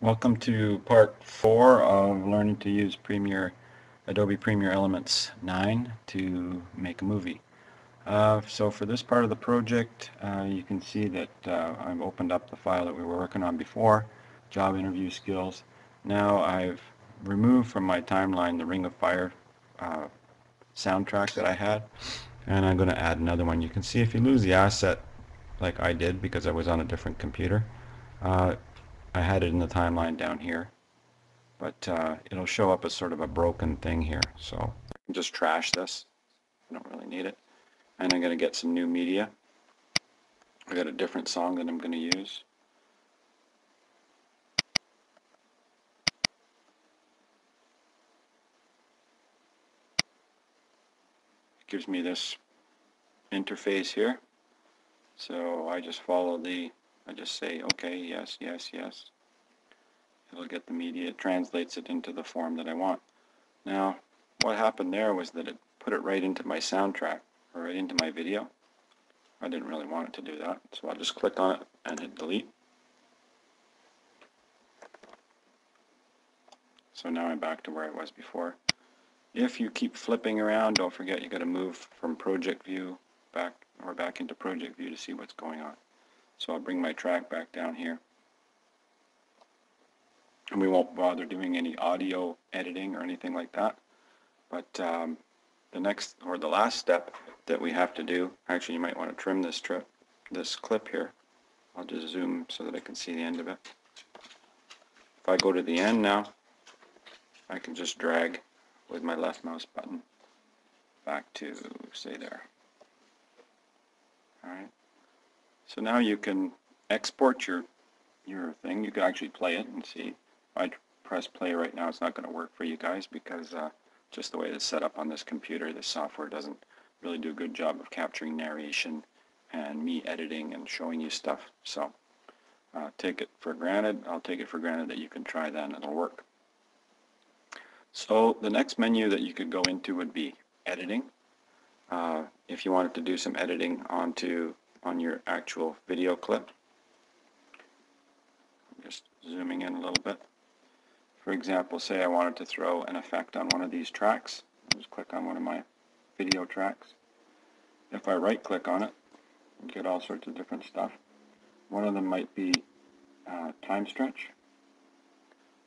Welcome to part 4 of learning to use Adobe Premiere Elements 9 to make a movie. So for this part of the project, you can see that I've opened up the file that we were working on before, job interview skills. Now I've removed from my timeline the Ring of Fire soundtrack that I had, and I'm going to add another one. You can see if you lose the asset like I did because I was on a different computer, I had it in the timeline down here, but it'll show up as sort of a broken thing here. So I can just trash this. I don't really need it. And I'm going to get some new media. I got a different song that I'm going to use. It gives me this interface here. So I just I just say, okay, yes, yes, yes. It'll get the media, it translates it into the form that I want. Now, what happened there was that it put it right into my soundtrack, or right into my video. I didn't really want it to do that, so I'll just click on it and hit delete. So now I'm back to where I was before. If you keep flipping around, don't forget you got to move from project view back into project view to see what's going on. So I'll bring my track back down here. And we won't bother doing any audio editing or anything like that. But the next or the last step that we have to do, actually you might want to trim this clip here. I'll just zoom so that I can see the end of it. If I go to the end now, I can just drag with my left mouse button back to, say, there. Alright. So now you can export your thing. You can actually play it and see. If I press play right now, it's not going to work for you guys because just the way it's set up on this computer, this software doesn't really do a good job of capturing narration and me editing and showing you stuff. So take it for granted. I'll take it for granted that you can try that and it'll work. So the next menu that you could go into would be editing. If you wanted to do some editing on your actual video clip. I'm just zooming in a little bit. For example, say I wanted to throw an effect on one of these tracks. I'll just click on one of my video tracks. If I right click on it, you get all sorts of different stuff. One of them might be time stretch.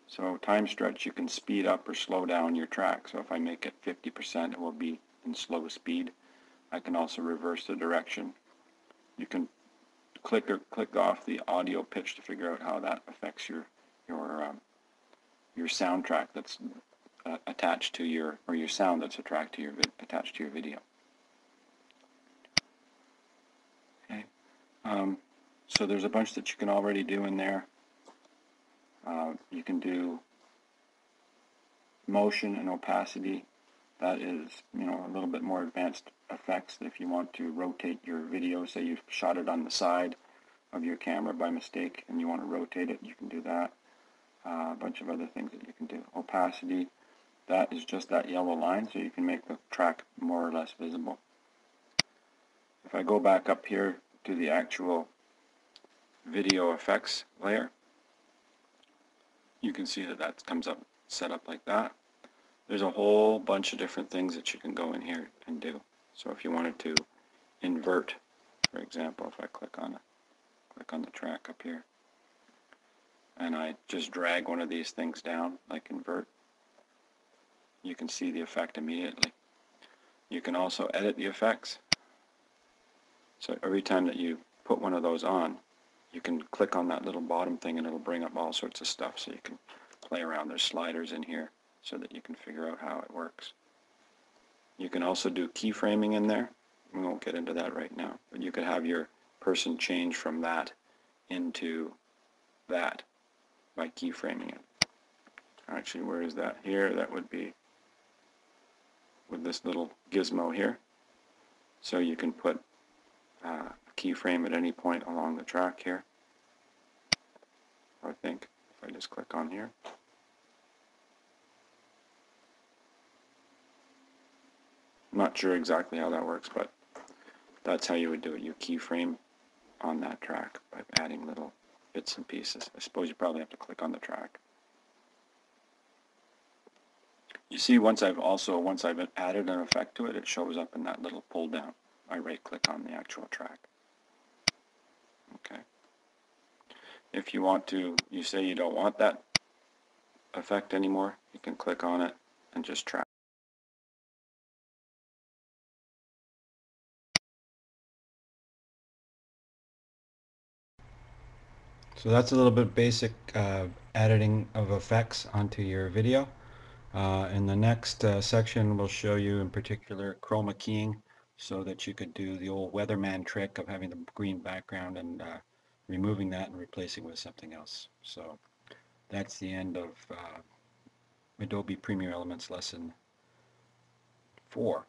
So time stretch, you can speed up or slow down your track. So if I make it 50%, it will be in slow speed. I can also reverse the direction. You can click off the audio pitch to figure out how that affects your soundtrack that's attached to your sound that's attached to your video. Okay. So there's a bunch that you can already do in there. You can do motion and opacity. That is, a little bit more advanced effects. If you want to rotate your video, say you've shot it on the side of your camera by mistake and you want to rotate it, you can do that. A bunch of other things that you can do. Opacity, that is just that yellow line, so you can make the track more or less visible. If I go back up here to the actual video effects layer, you can see that comes up set up like that. There's a whole bunch of different things that you can go in here and do. So if you wanted to invert, for example, if I click on the track up here, and I just drag one of these things down, like invert, you can see the effect immediately. You can also edit the effects. So every time that you put one of those on, you can click on that little bottom thing and it'll bring up all sorts of stuff so you can play around. There's sliders in here so that you can figure out how it works. You can also do keyframing in there. We won't get into that right now, but you could have your person change from that into that by keyframing it. Actually, where is that? Here, that would be with this little gizmo here. So you can put a keyframe at any point along the track here. I think if I just click on here. I'm not sure exactly how that works, but that's how you would do it. You keyframe on that track by adding little bits and pieces. I suppose you probably have to click on the track. You see, once I've added an effect to it, it shows up in that little pull down. I right click on the actual track. Okay. If you want to, you say you don't want that effect anymore, you can click on it and just track. So that's a little bit basic editing of effects onto your video. In the next section, we'll show you in particular chroma keying, so that you could do the old weatherman trick of having the green background and removing that and replacing with something else. So that's the end of Adobe Premiere Elements Lesson 4.